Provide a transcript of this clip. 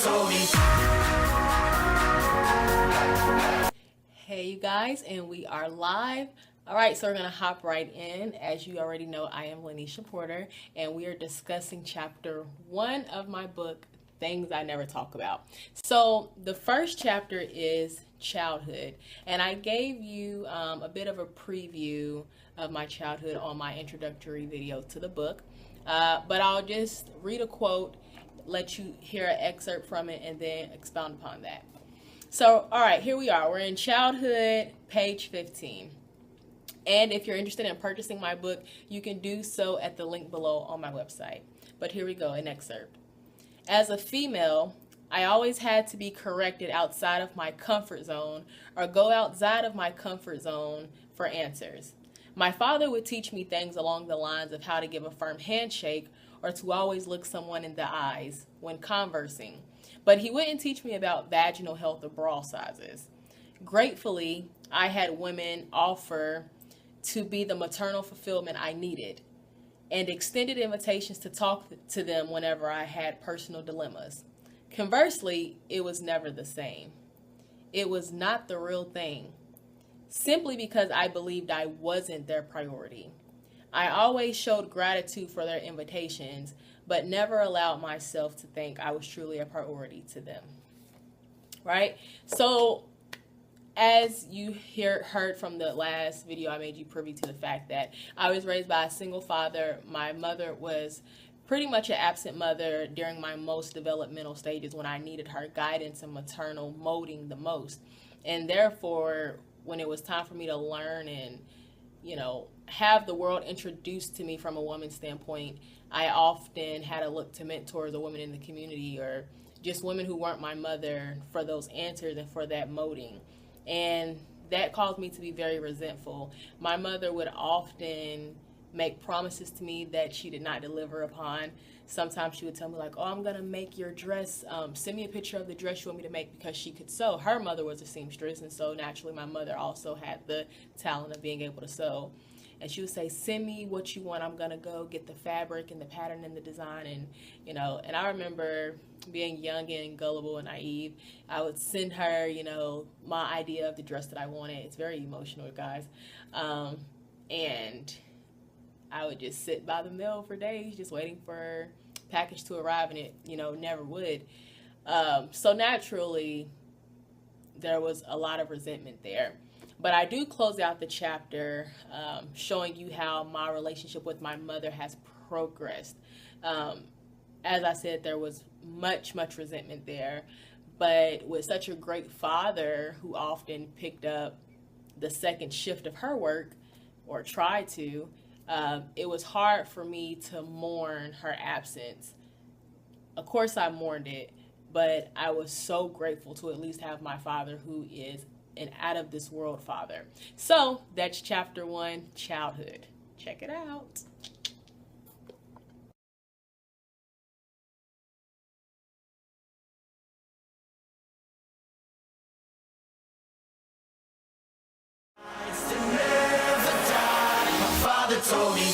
told me. Hey you guys, and we are live. All right, so we're gonna hop right in. As you already know, I am Lanisha Porter, and we are discussing chapter 1 of my book, Things I Never Talk About. So the first chapter is childhood, and I gave you a bit of a preview of my childhood on my introductory video to the book, but I'll just read a quote, let you hear an excerpt from it, and then expound upon that. So, all right, here we are. We're in childhood, page 15. And if you're interested in purchasing my book, you can do so at the link below on my website. But here we go, an excerpt. As a female, I always had to be corrected outside of my comfort zone or go outside of my comfort zone for answers. My father would teach me things along the lines of how to give a firm handshake or to always look someone in the eyes when conversing. But he wouldn't teach me about vaginal health or bra sizes. Gratefully, I had women offer to be the maternal fulfillment I needed and extended invitations to talk to them whenever I had personal dilemmas. Conversely, it was never the same. It was not the real thing, simply because I believed I wasn't their priority. I always showed gratitude for their invitations, but never allowed myself to think I was truly a priority to them. Right? So, as you heard from the last video, I made you privy to the fact that I was raised by a single father. My mother was pretty much an absent mother during my most developmental stages when I needed her guidance and maternal molding the most. And therefore, when it was time for me to learn and, have the world introduced to me from a woman's standpoint, I often had to look to mentors or women in the community or just women who weren't my mother for those answers and for that molding. And that caused me to be very resentful. My mother would often make promises to me that she did not deliver upon. Sometimes she would tell me like, oh, I'm gonna make your dress, send me a picture of the dress you want me to make, because she could sew. Her mother was a seamstress, and so naturally my mother also had the talent of being able to sew. And she would say, send me what you want, I'm gonna go get the fabric and the pattern and the design. And and I remember being young and gullible and naive. I would send her, my idea of the dress that I wanted. It's very emotional, guys. And I would just sit by the mail for days just waiting for package to arrive, and it, never would. So naturally, there was a lot of resentment there. But I do close out the chapter showing you how my relationship with my mother has progressed. As I said, there was much resentment there. But with such a great father who often picked up the second shift of her work, or tried to, it was hard for me to mourn her absence. Of course I mourned it, but I was so grateful to at least have my father, who is an out of this world father. So that's chapter 1, childhood. Check it out. Father told me.